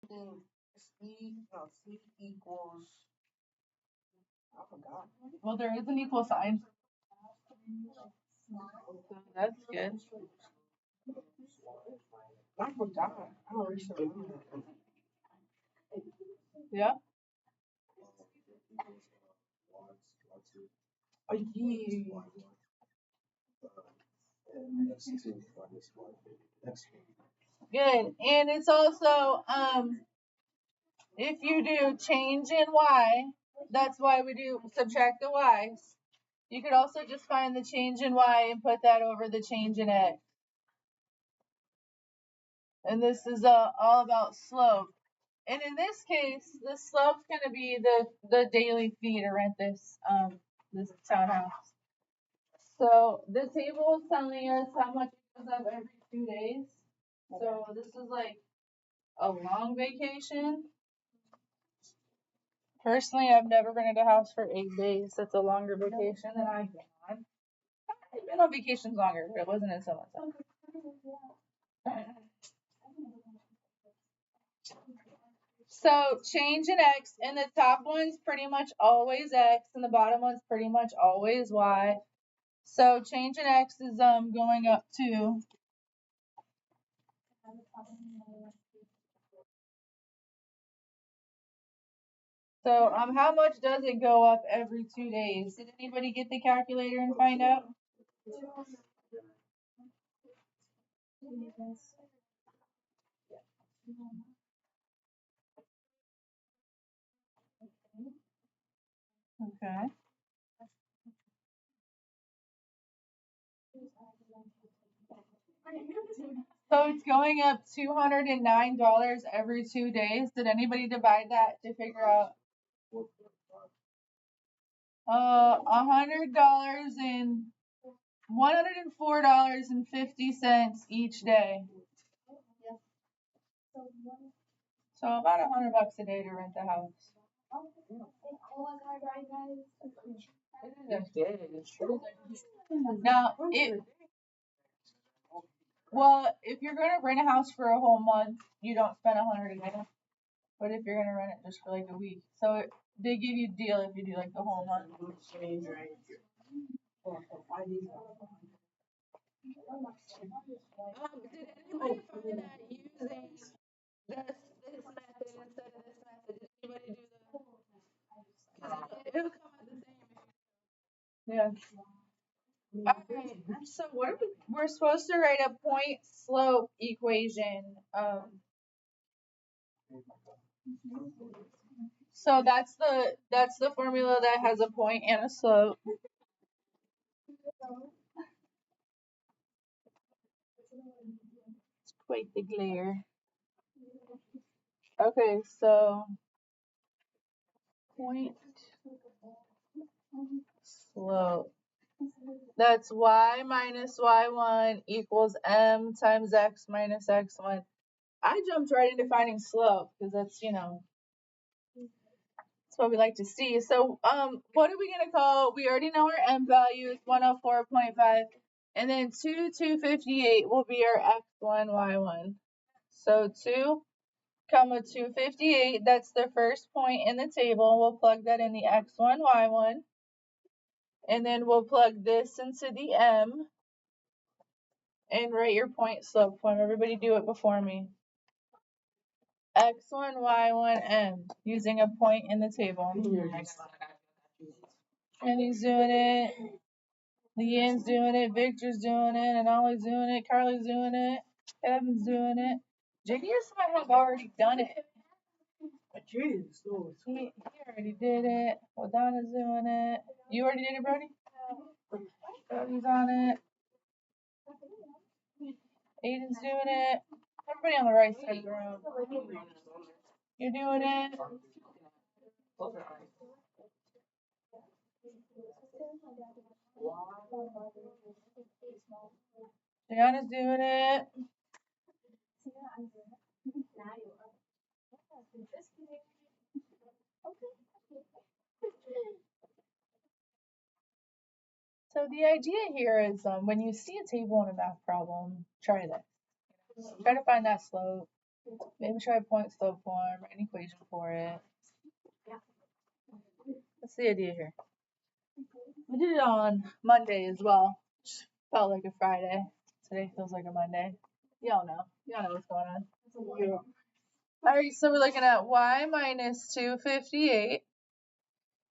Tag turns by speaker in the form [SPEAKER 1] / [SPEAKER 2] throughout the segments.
[SPEAKER 1] then C equals, I forgot.
[SPEAKER 2] Well, there is an equal sign. So that's good.
[SPEAKER 1] I forgot. I already remember.
[SPEAKER 2] Yeah.
[SPEAKER 1] Oh, yeah.
[SPEAKER 2] Good. And it's also if you do change in y, that's why we do subtract the y's. You could also just find the change in y and put that over the change in x. And this is all about slope. And in this case, the slope's going to be the daily fee to rent this townhouse. So the table is telling us how much it goes up every 2 days. So this is like a long vacation. Personally, I've never rented a house for 8 days. That's a longer vacation than I've been on. I've been on vacations longer, but it wasn't in so much. So change in x, and the top one's pretty much always x, and the bottom one's pretty much always y. So change in x is going up to how much does it go up every 2 days? Did anybody get the calculator and find out? Okay. So it's going up $209 every 2 days. Did anybody divide that to figure out? $100 and $104.50 each day. So about $100 a day to rent the house. Now, if you're gonna rent a house for a whole month, you don't spend $100 a day. But if you're gonna rent it just for like a week, so they give you a deal if you do like the whole month. Did anybody find that using this method instead of this method? Did anybody do the? It'll come out the same. Yeah. Alright, so what are we're supposed to write a point slope equation. So that's the formula that has a point and a slope. It's quite the glare. Okay, so point slope. That's y minus y1 equals m times x minus x1. I jumped right into finding slope because that's that's what we like to see. So what are we gonna call? We already know our m value is 104.5, and then 258 will be our x1 y1. So 2, 258. That's the first point in the table. We'll plug that in the x1 y1. And then we'll plug this into the m and write your point slope form. Everybody do it before me. X1, Y1, M, using a point in the table. And he's doing it. Leanne's doing it. Victor's doing it. And Ollie's doing it. Carly's doing it. Kevin's doing it. Jadius might have already done it. He already did it. Well, Donna's doing it. You already did it, Brody? Brody's on it. Aiden's doing it. Everybody on the right side of the room. You're doing it. Gianna's doing it. So the idea here is when you see a table in a math problem, try this. Try to find that slope. Maybe try point slope form, an equation for it. What's the idea here? We did it on Monday as well. Felt like a Friday. Today feels like a Monday. Y'all know what's going on.
[SPEAKER 1] Yeah.
[SPEAKER 2] Alright, so we're looking at y minus 258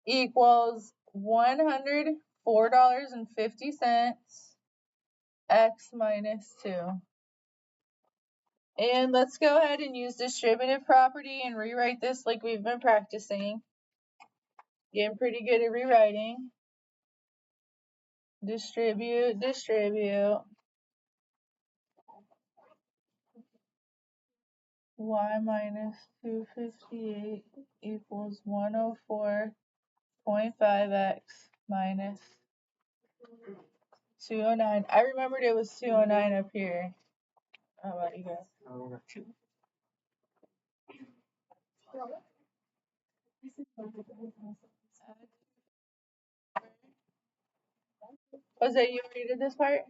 [SPEAKER 2] equals $104.50 x minus 2. And let's go ahead and use distributive property and rewrite this like we've been practicing. Getting pretty good at rewriting. Distribute. Y minus 258 equals 104.5x minus 209. I remembered it was 209 up here. How about you guys? Was that you already did this part?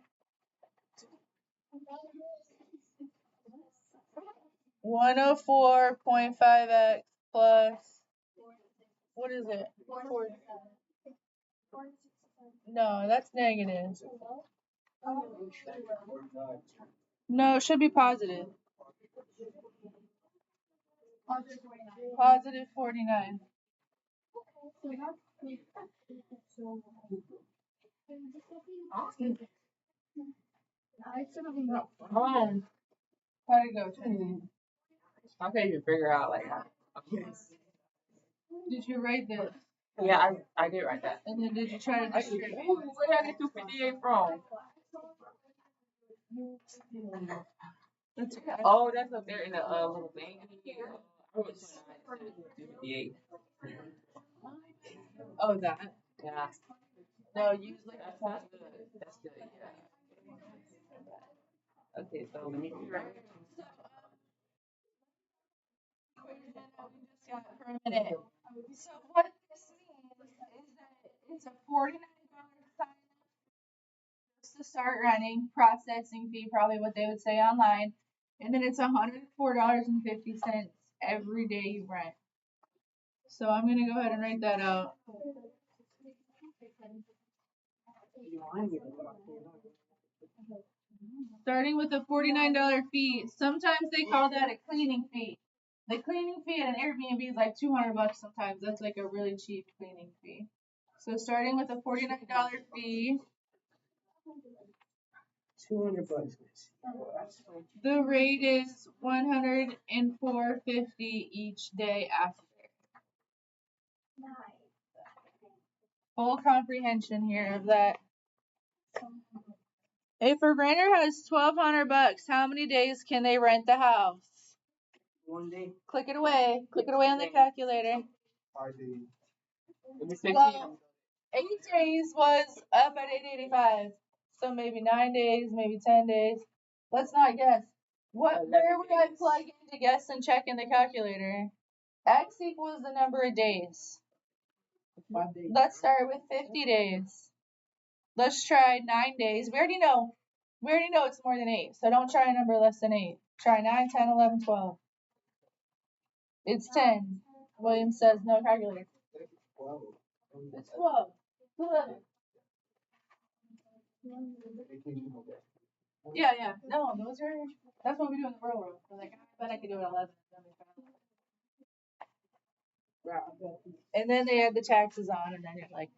[SPEAKER 2] 104.5x plus, what is it? No, that's negative. No, it should be positive. Positive 49. How'd it go?
[SPEAKER 3] I can't even figure out like how.
[SPEAKER 2] Did you write this?
[SPEAKER 3] Yeah, I did write that.
[SPEAKER 2] And then did you try to distribute?
[SPEAKER 3] Where did I get 258 from?
[SPEAKER 2] That's okay.
[SPEAKER 3] Oh, that's up there in the little thing. I wrote 258.
[SPEAKER 2] Oh, that.
[SPEAKER 3] Yeah.
[SPEAKER 2] No, use like
[SPEAKER 3] That's good. That's good. Yeah. Okay, so let me rewrite.
[SPEAKER 2] For a minute. So what this means is that it's a $49 sign up to start running, processing fee, probably what they would say online, and then it's $104.50 every day you rent. So I'm gonna go ahead and write that out. Starting with a $49 fee. Sometimes they call that a cleaning fee. The cleaning fee at an Airbnb is like $200 sometimes. That's like a really cheap cleaning fee. So starting with a $49 fee.
[SPEAKER 1] $200.
[SPEAKER 2] The rate is $104.50 each day after. Full comprehension here of that. If a renter has $1,200, how many days can they rent the house?
[SPEAKER 1] 1 day.
[SPEAKER 2] Click it away. Click it away on the calculator.
[SPEAKER 1] 5 days.
[SPEAKER 2] Well, 8 days was up at 885. So maybe 9 days, maybe 10 days. Let's not guess. Where would I plug in to guess and check in the calculator? X equals the number of days.
[SPEAKER 1] 5 days.
[SPEAKER 2] Let's start with 50 days. Let's try 9 days. We already know it's more than 8. So don't try a number less than 8. Try 9, 10, 11, 12. It's 10. William says no calculator. It's 12. 11. Yeah. No, that's what we do in the real world. So like, I bet I could do it 11. And then they add the taxes on, and then you're like,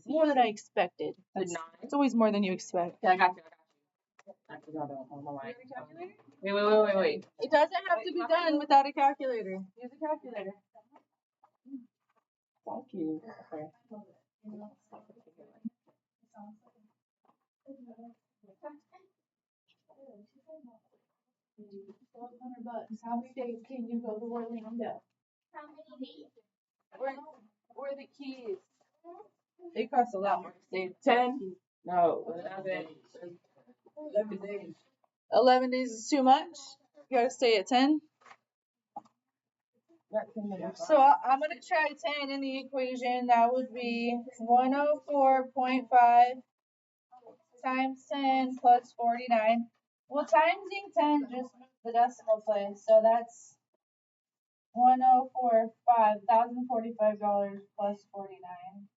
[SPEAKER 2] more than I expected. It's always more than you expect.
[SPEAKER 3] Yeah, I got you. I forgot on my line. Wait.
[SPEAKER 2] It doesn't have to be done without a calculator. Use a calculator.
[SPEAKER 3] Thank you. Okay.
[SPEAKER 2] $1,200. How many days can you go to Orlando?
[SPEAKER 4] How many days?
[SPEAKER 2] Where are the keys? They cost a lot more to stay.
[SPEAKER 3] 10? No, 11.
[SPEAKER 1] 11 days.
[SPEAKER 2] 11 days is too much. You gotta stay at 10. So I'm gonna try 10 in the equation. That would be 104.5 times 10 plus 49. Well, timesing 10 just moves the decimal place. So that's $1,045 plus 49.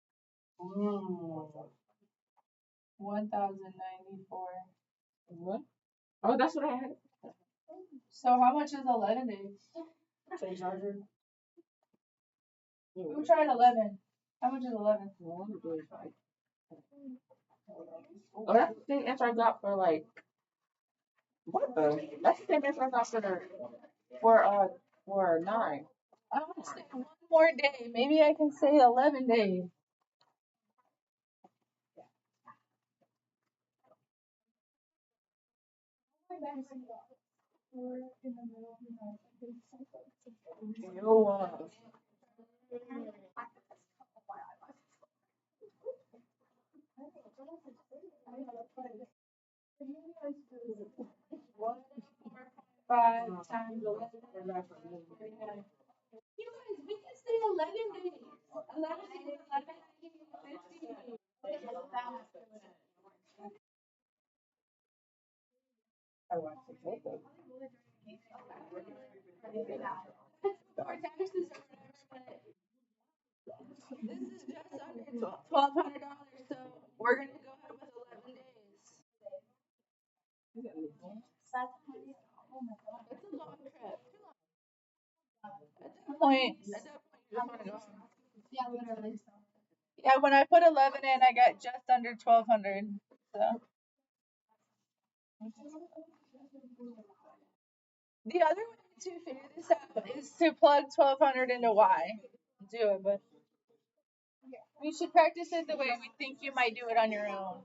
[SPEAKER 3] Mm.
[SPEAKER 2] 1,094.
[SPEAKER 3] What? Oh, that's what I had.
[SPEAKER 2] So how much is 11 days?
[SPEAKER 1] Change charger.
[SPEAKER 2] Who tried 11? How much is 11?
[SPEAKER 3] Oh, that's the same answer I got for like what the? That's the same answer I got for 9.
[SPEAKER 2] I want to say one more day. Maybe I can say 11 days.
[SPEAKER 3] Yo,
[SPEAKER 2] Five times 11. You guys, we can say 11 days. 11 days, 11, 50.
[SPEAKER 1] I watched it.
[SPEAKER 2] Our taxes or whatever, but this is just under $1,200, so we're gonna go ahead with 11 days. It's a long trip. At that point, you just wanna go home. Yeah, literally. Yeah, when I put 11 in, I got just under 1,200. So the other way to figure this out is to plug 1,200 into Y. Do it, but we should practice it the way we think you might do it on your own.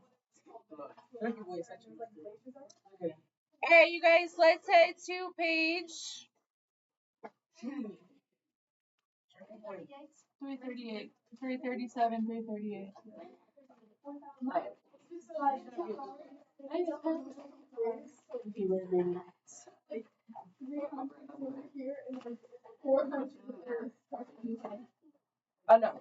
[SPEAKER 2] Alright, you guys, let's head to page 338, 337, 338.
[SPEAKER 3] oh no.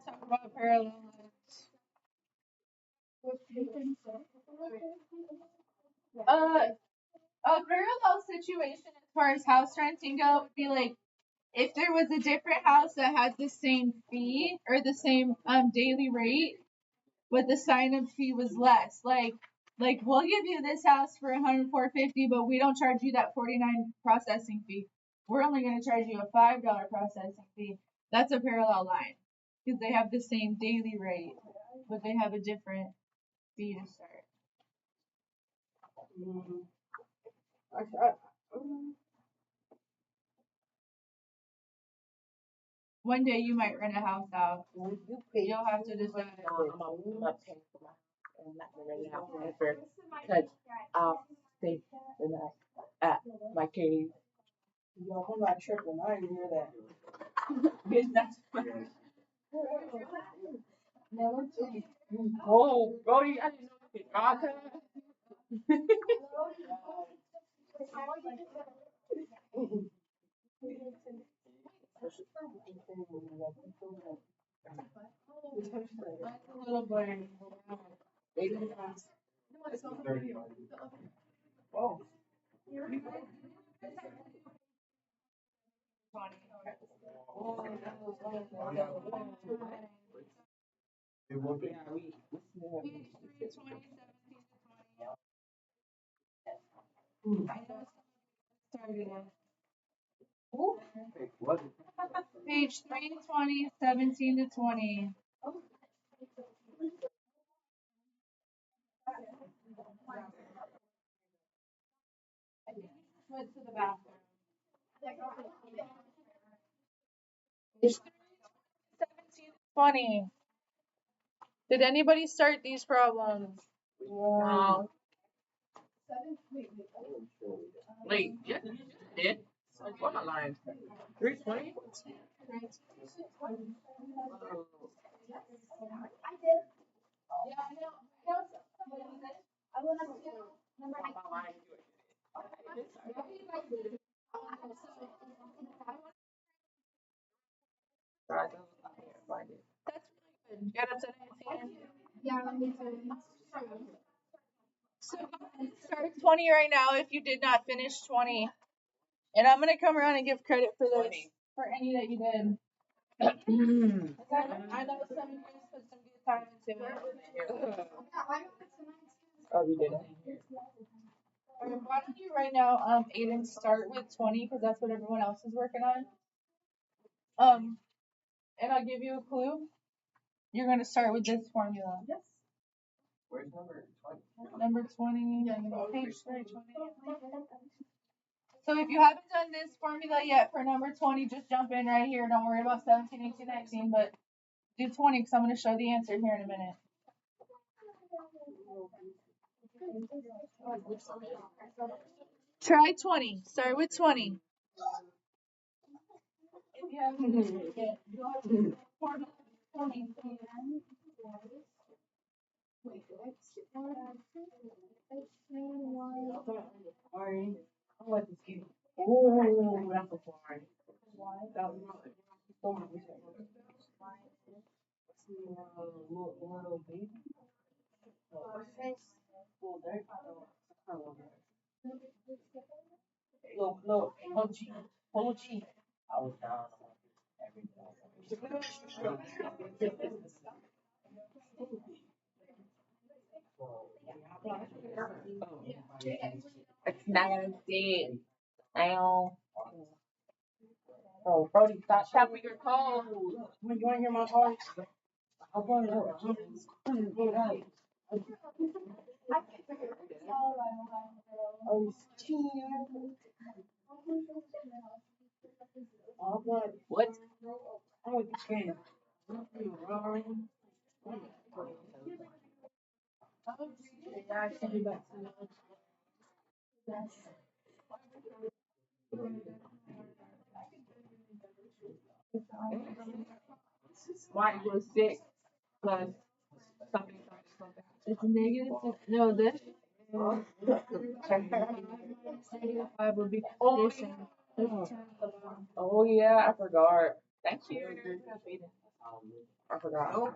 [SPEAKER 2] Talk about parallel lines. A parallel situation as far as house renting go would be like if there was a different house that had the same fee or the same daily rate, but the sign up fee was less. Like we'll give you this house for $104.50, but we don't charge you that $49 processing fee. We're only going to charge you a $5 processing fee. That's a parallel line because they have the same daily rate, but they have a different fee to start. One day you might rent a house out. You'll have to decide.
[SPEAKER 3] I'm not paying for my house and not gonna rent it out ever because I'll stay the night at my cave.
[SPEAKER 1] Yo, I'm not tripping. I didn't hear that.
[SPEAKER 3] Bitch, that's funny. Oh, Brody, I didn't know you could vodka.
[SPEAKER 2] A little boring.
[SPEAKER 1] Oh. It will be.
[SPEAKER 3] Yeah, we
[SPEAKER 1] What?
[SPEAKER 2] Page 320, 17 to 20. Went to the bathroom. Page 17 to 20. Did anybody start these problems?
[SPEAKER 3] no. Wait, yeah, you did. What am I lying? 320?
[SPEAKER 2] That's really good. Get up to 19. So go ahead and start 20 right now if you did not finish 20. And I'm gonna come around and give credit for this, for any that you did. I know some of you guys put some good time into it.
[SPEAKER 3] Oh, you did it.
[SPEAKER 2] Alright, why don't you right now, Aiden, start with 20 because that's what everyone else is working on. And I'll give you a clue. You're gonna start with this formula. Yes.
[SPEAKER 1] Where's number 20?
[SPEAKER 2] Number 20, page 320. So if you haven't done this formula yet for number 20, just jump in right here. Don't worry about 17, 18, 19, but do 20 because I'm going to show the answer here in a minute. Try 20. Start with 20. If you haven't done it yet, go ahead and formula 20.
[SPEAKER 3] Ooh, that's a fine. Little baby. Little OG.
[SPEAKER 1] I was down
[SPEAKER 3] It's nasty. Ow. Oh, Brody, stop tapping your toes. You want to hear my heart? I'm going to what? I'm with the kid. Mine was 6 plus something.
[SPEAKER 2] It's negative 6. No, this negative 5 would be addition.
[SPEAKER 3] Oh yeah, I forgot. Thank you. I forgot.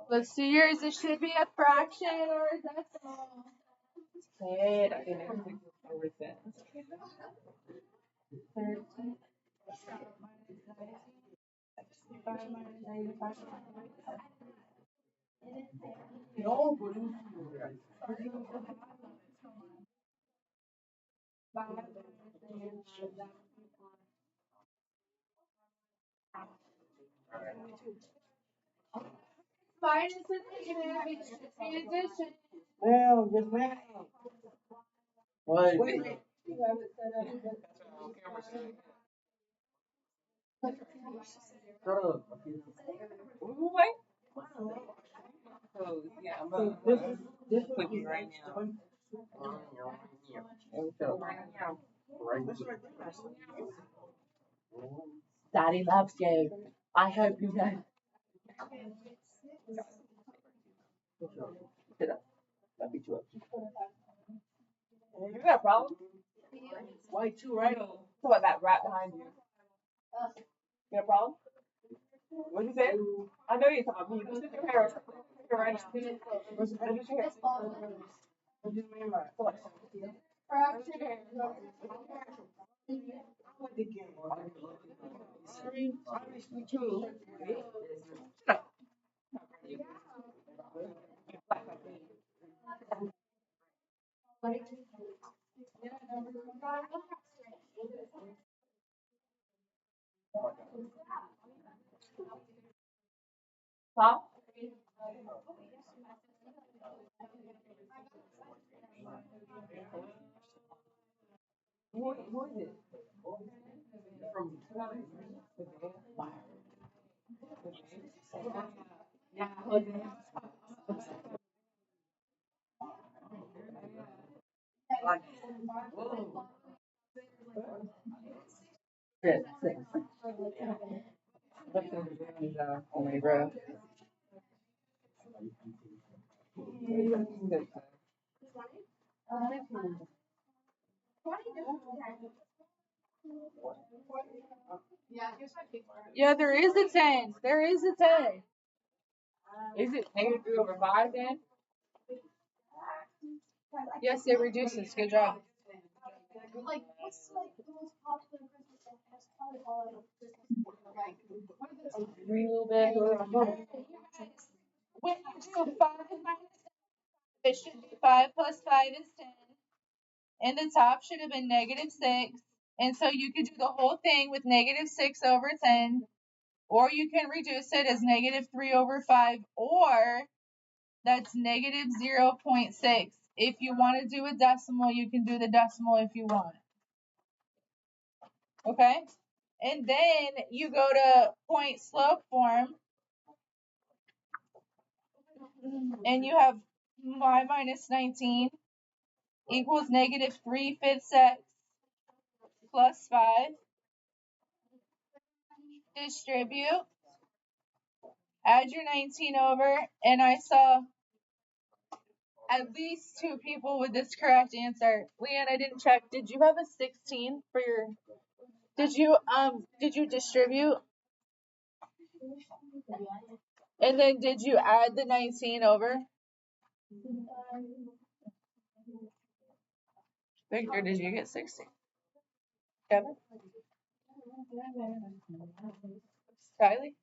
[SPEAKER 2] Let's see yours. It should be a fraction or a decimal.
[SPEAKER 3] Head, I think it's 6%.
[SPEAKER 2] 13. 5 minus negative 5.
[SPEAKER 1] No,
[SPEAKER 2] Minus and negative, it should be addition.
[SPEAKER 1] Well, yes, ma'am. What?
[SPEAKER 2] You have it set up.
[SPEAKER 1] Shut up.
[SPEAKER 3] Wait. So, yeah, I'm going to put you right now. Daddy loves you. I hope you know. Sit up. I'll beat you up. You got a problem?
[SPEAKER 1] Why two, right?
[SPEAKER 3] What about that rat behind you? You got a problem? What'd you say? I know you're talking about me. Look at your hair. You're right.
[SPEAKER 1] What's your hair? What do you mean by it?
[SPEAKER 2] Fraction.
[SPEAKER 1] What the game? Obviously, too.
[SPEAKER 3] Huh? Who is it? Yeah. Oh my god.
[SPEAKER 2] Yeah, there is a 10. There is a 10.
[SPEAKER 3] Is it negative 3 over 5 then?
[SPEAKER 2] Yes, it reduces. Good job.
[SPEAKER 1] Like, what's like the most popular Christmas song? That's probably all I know. Like, what are the
[SPEAKER 3] Real bad.
[SPEAKER 2] When you do 5 minus 7, it should be 5 plus 5 is 10. And the top should have been negative 6. And so you could do the whole thing with negative 6 over 10. Or you can reduce it as negative 3 over 5. Or that's negative 0.6. If you want to do a decimal, you can do the decimal if you want. Okay? And then you go to point slope form. And you have y minus 19 equals negative 3/5 x plus 5. Distribute. Add your 19 over. And I saw at least 2 people with this correct answer. Leanne, I didn't check. Did you have a 16 for your... Did you distribute? And then did you add the 19 over? Victor, did you get 16? Kevin? Kylie?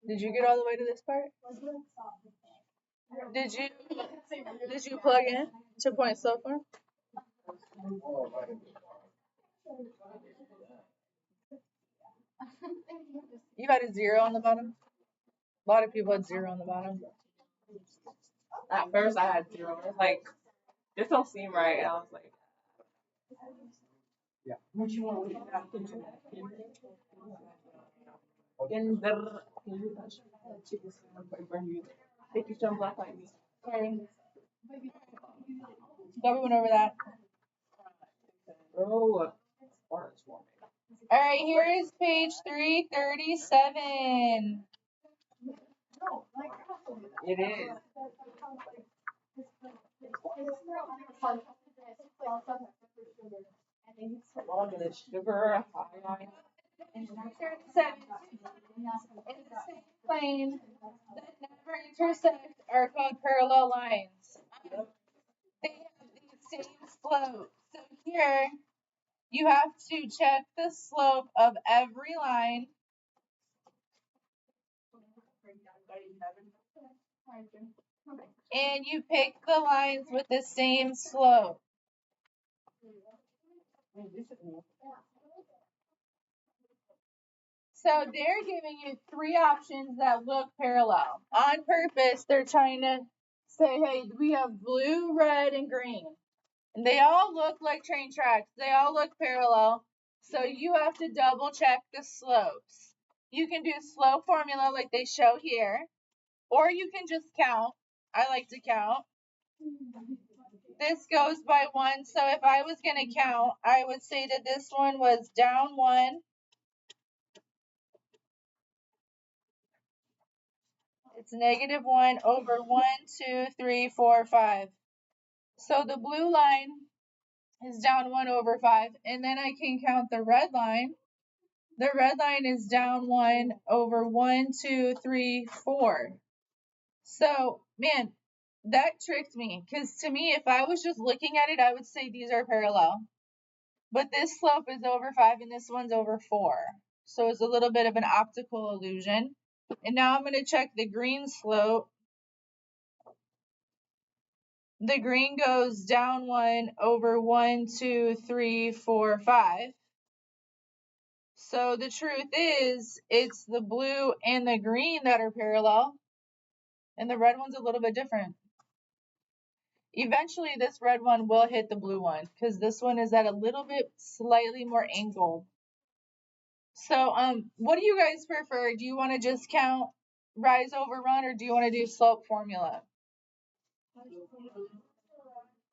[SPEAKER 2] Did you get all the way to this part? Did you plug in to point slope form? You had a 0 on the bottom? A lot of people had 0 on the bottom.
[SPEAKER 3] At first I had 0. I was like, this don't seem right. And I was like, yeah. What you want? Take you some black like me.
[SPEAKER 2] Sorry. Thought we went over that.
[SPEAKER 3] Oh,
[SPEAKER 2] Alright, here is page 337.
[SPEAKER 3] it is. Long and sugar, highlight.
[SPEAKER 2] In 337, in the same plane that never intersect are called parallel lines. They have the same slope. So here, you have to check the slope of every line. And you pick the lines with the same slope. So they're giving you 3 options that look parallel. On purpose, they're trying to say, hey, we have blue, red, and green. And they all look like train tracks. They all look parallel. So you have to double check the slopes. You can do slope formula like they show here. Or you can just count. I like to count. This goes by 1. So if I was going to count, I would say that this one was down 1. It's negative 1 over 1, 2, 3, 4, 5. So the blue line is down 1 over 5. And then I can count the red line. The red line is down 1 over 1, 2, 3, 4. So, man, that tricked me. Because to me, if I was just looking at it, I would say these are parallel. But this slope is over 5 and this one's over 4. So it's a little bit of an optical illusion. And now I'm going to check the green slope. The green goes down 1 over 1, 2, 3, 4, 5. So the truth is, it's the blue and the green that are parallel. And the red one's a little bit different. Eventually, this red one will hit the blue one because this one is at a little bit slightly more angle. So, what do you guys prefer? Do you want to just count rise over run, or do you want to do slope formula?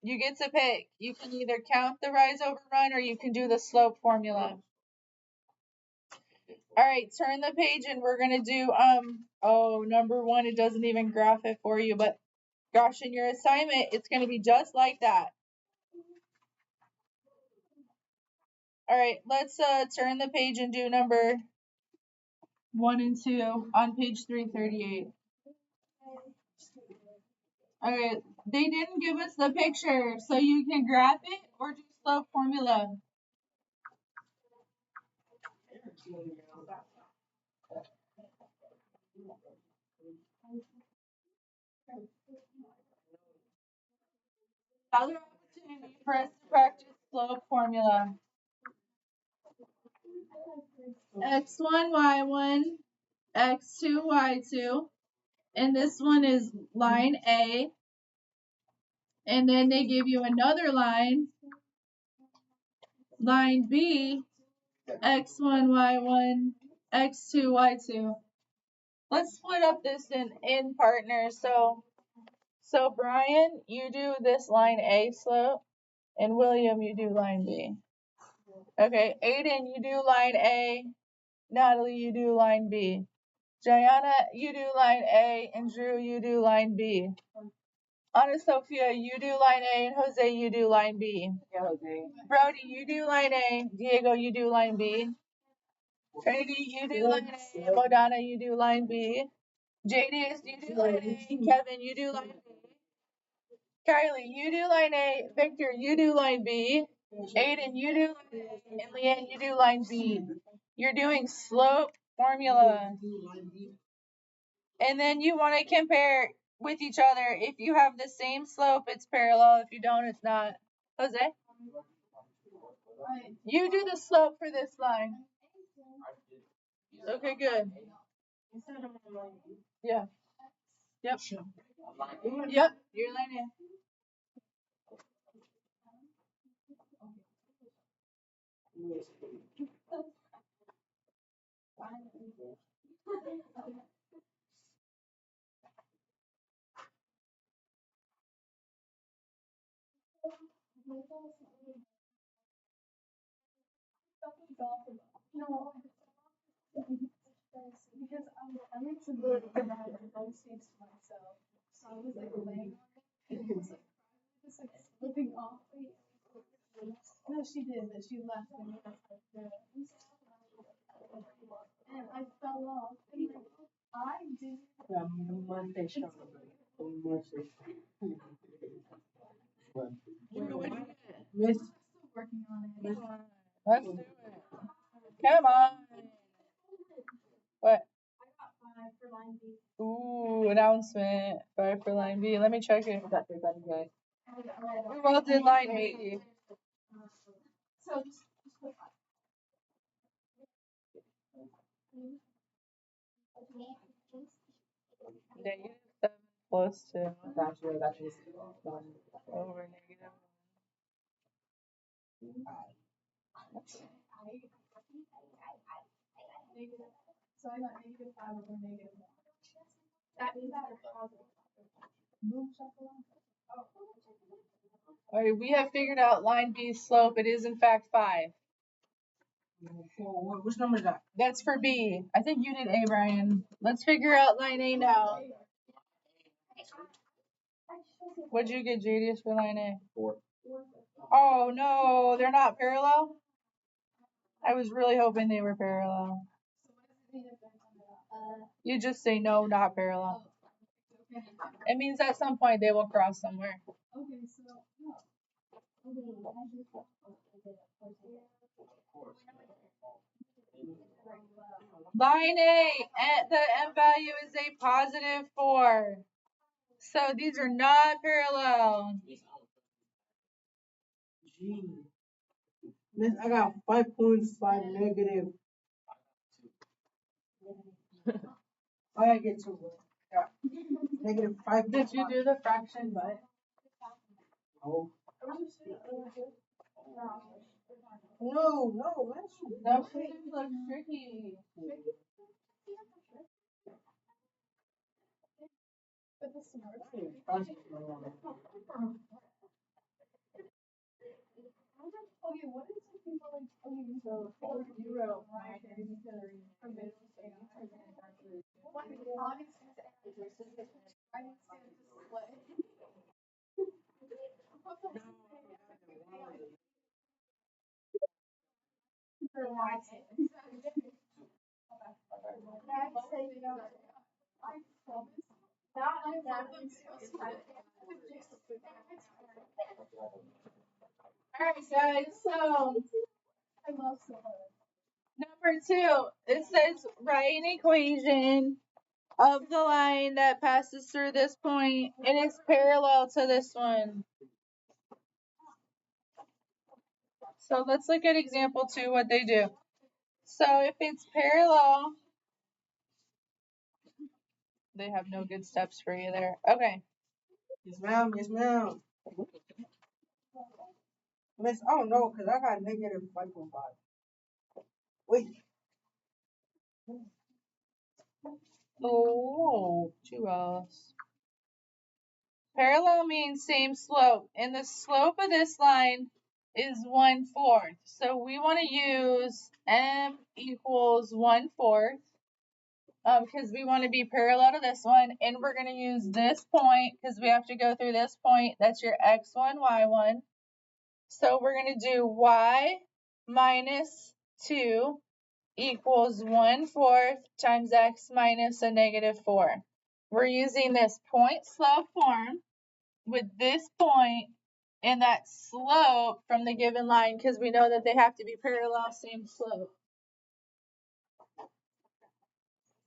[SPEAKER 2] You get to pick. You can either count the rise over run, or you can do the slope formula. All right, turn the page, and we're gonna do number 1. It doesn't even graph it for you, but Gosh, in your assignment, it's going to be just like that. All right, let's turn the page and do number 1 and 2 on page 338. Okay, they didn't give us the picture, so you can graph it or do slope formula. Another opportunity for us to practice slope formula. X1, Y1, X2, Y2. And this one is line A. And then they give you another line, line B, X1, Y1, X2, Y2. Let's split up this in partners. So Brian, you do this line A slope, and William, you do line B. Okay, Aiden, you do line A. Natalie, you do line B. Jayana, you do line A, and Drew, you do line B. Ana Sophia, you do line A, and Jose, you do line B.
[SPEAKER 3] Yeah, Jose.
[SPEAKER 2] Brody, you do line A. Diego, you do line B. Trinity, you do line A. And Modana, you do line B. JD, you do line A. Kevin, you do line B. Kylie, you do line A. Victor, you do line B. Aiden, you do line A. And Leanne, you do line B. You're doing slope formula. And then you want to compare with each other. If you have the same slope, it's parallel. If you don't, it's not. Jose? You do the slope for this line. Okay, good. Yeah. Yep. Yep, you're line A.
[SPEAKER 1] No, because I like to look around and go seats to myself. So I was like laying on it. And it was like just like slipping off. No, she did, but she left and I was like, and I fell off. And like, I didn't.
[SPEAKER 2] Miss.
[SPEAKER 1] Still working on it.
[SPEAKER 2] Let's do it. Come on. What?
[SPEAKER 1] I got 5 for line B.
[SPEAKER 2] Ooh, announcement. 5 for line B. Let me check it. We both did line B.
[SPEAKER 1] So just put 5.
[SPEAKER 2] -7 plus 2
[SPEAKER 3] Gotcha.
[SPEAKER 2] over -1.
[SPEAKER 1] So I got -5 over -1. That means that are positive. Boom, shakalaka.
[SPEAKER 2] All right, we have figured out line B's slope. It is in fact 5.
[SPEAKER 3] Which number is that?
[SPEAKER 2] That's for B. I think you did A, Brian. Let's figure out line A now. What'd you get, Jadius, for line A?
[SPEAKER 3] 4.
[SPEAKER 2] Oh no, they're not parallel? I was really hoping they were parallel. You just say no, not parallel. It means at some point they will cross somewhere.
[SPEAKER 1] Okay, so no.
[SPEAKER 2] Line A, the M value is a positive 4. So these are not parallel.
[SPEAKER 4] Miss, I got 5.5 negative. I gotta get 2. Yeah. Negative 5.
[SPEAKER 2] Did you do the fraction but?
[SPEAKER 4] No, that's
[SPEAKER 2] That seems like tricky.
[SPEAKER 1] But the smart okay, what is the people like so 0 right there because from middle school I didn't see it split. for line A.
[SPEAKER 2] Alright guys, so
[SPEAKER 1] I love solar.
[SPEAKER 2] number 2, it says write an equation of the line that passes through this point and is parallel to this one. So let's look at example 2, what they do. So if it's parallel, they have no good steps for you there. Okay.
[SPEAKER 4] Yes, ma'am. Yes, ma'am. Miss, I don't know, cause I got negative 5.5. Wait.
[SPEAKER 2] Oh, 2 L's. Parallel means same slope, and the slope of this line is 1/4. So we want to use m equals 1/4, because we want to be parallel to this one, and we're going to use this point because we have to go through this point. That's your x1, y1. So we're going to do y minus 2 equals 1/4 times x minus a negative 4. We're using this point slope form with this point and that slope from the given line because we know that they have to be parallel, same slope.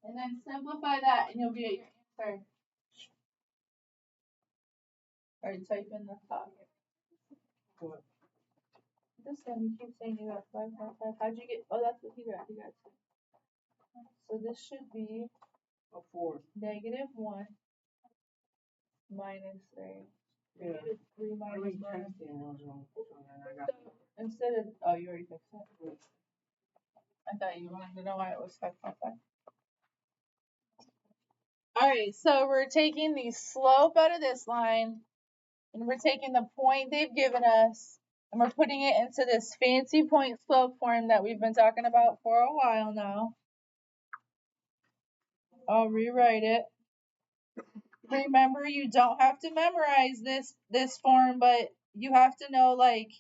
[SPEAKER 2] And then simplify that and you'll get your answer. Or type in the thought.
[SPEAKER 4] What?
[SPEAKER 2] This one, you keep saying you got 5.5. How'd you get? Oh, that's what he got. He got 2. So this should be
[SPEAKER 4] A 4.
[SPEAKER 2] negative 1 minus 3.
[SPEAKER 4] Yeah.
[SPEAKER 2] Negative 3
[SPEAKER 4] I
[SPEAKER 2] minus
[SPEAKER 4] already
[SPEAKER 2] 1.
[SPEAKER 4] texted and I was wrong. So then I got
[SPEAKER 2] So instead of, oh, you already fixed it. I thought you wanted to know why it was 5.5. Alright, so we're taking the slope out of this line, and we're taking the point they've given us, and we're putting it into this fancy point slope form that we've been talking about for a while now. I'll rewrite it. Remember, you don't have to memorize this form, but you have to know, like,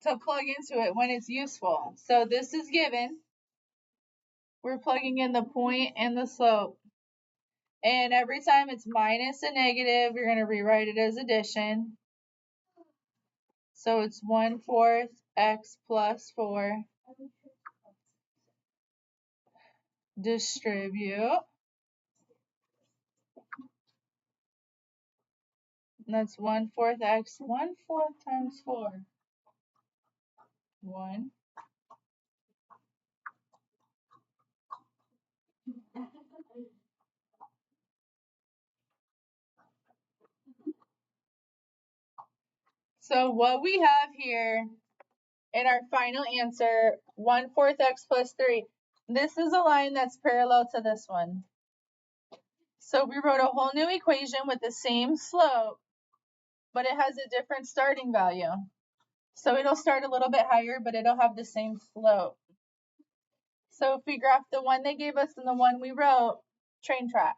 [SPEAKER 2] to plug into it when it's useful. So this is given. We're plugging in the point and the slope. And every time it's minus a negative, you're going to rewrite it as addition. So it's 1/4 x plus 4. Distribute. And that's 1/4 x, 1/4 times 4. 1. So what we have here in our final answer, 1/4 x plus 3. This is a line that's parallel to this one. So we wrote a whole new equation with the same slope, but it has a different starting value. So it'll start a little bit higher, but it'll have the same slope. So if we graph the one they gave us and the one we wrote, train track.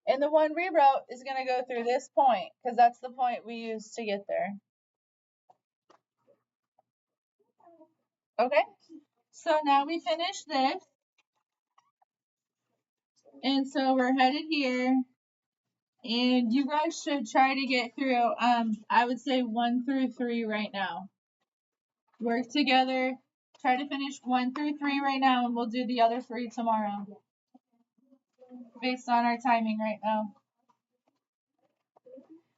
[SPEAKER 2] And the one we wrote is going to go through this point because that's the point we used to get there. Okay, so now we finished this. And so we're headed here. And you guys should try to get through, I would say 1 through 3 right now. Work together. Try to finish 1 through 3 right now, and we'll do the other 3 tomorrow. Based on our timing right now.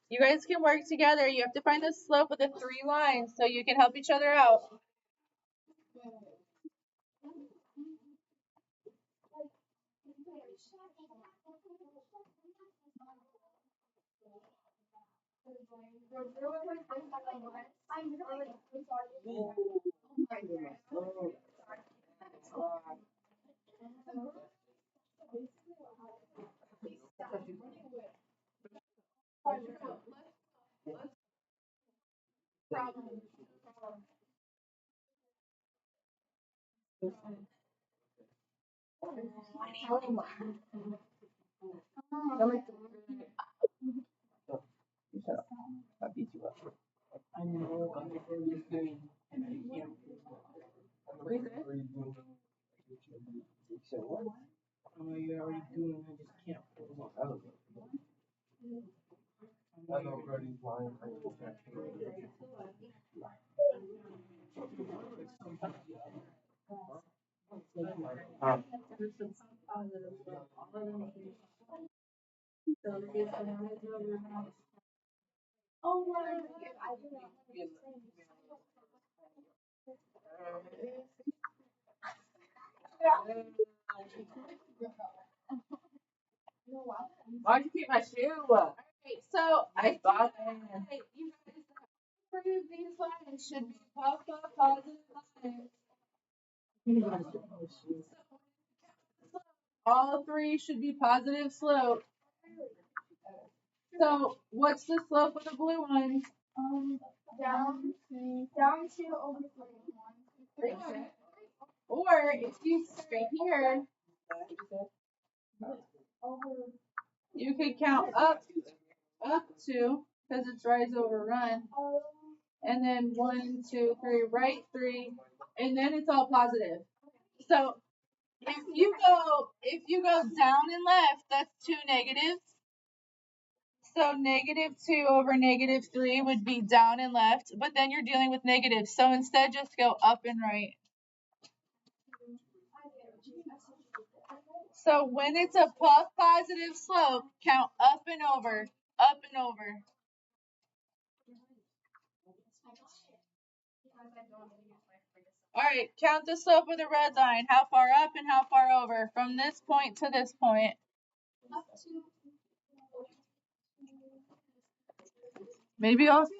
[SPEAKER 2] You guys can work together. You have to find the slope of the 3 lines so you can help each other out. I beat you up.
[SPEAKER 3] I know. Why'd you keep my shoe?
[SPEAKER 2] So
[SPEAKER 3] I thought.
[SPEAKER 2] you guys approve these lines should be puffed up positive lines. All three should be positive slope. So what's the slope of the blue ones?
[SPEAKER 1] Down to over 3.
[SPEAKER 2] Or if you stay here, you could count up to, because it's rise over run, and then 1, 2, 3, right 3, and then it's all positive. So if you go down and left, that's 2 negatives. So -2 over -3 would be down and left, but then you're dealing with negatives. So instead, just go up and right. So when it's a puff positive slope, count up and over, up and over. All right, count the slope of the red line. How far up and how far over from this point to this point? Maybe all three.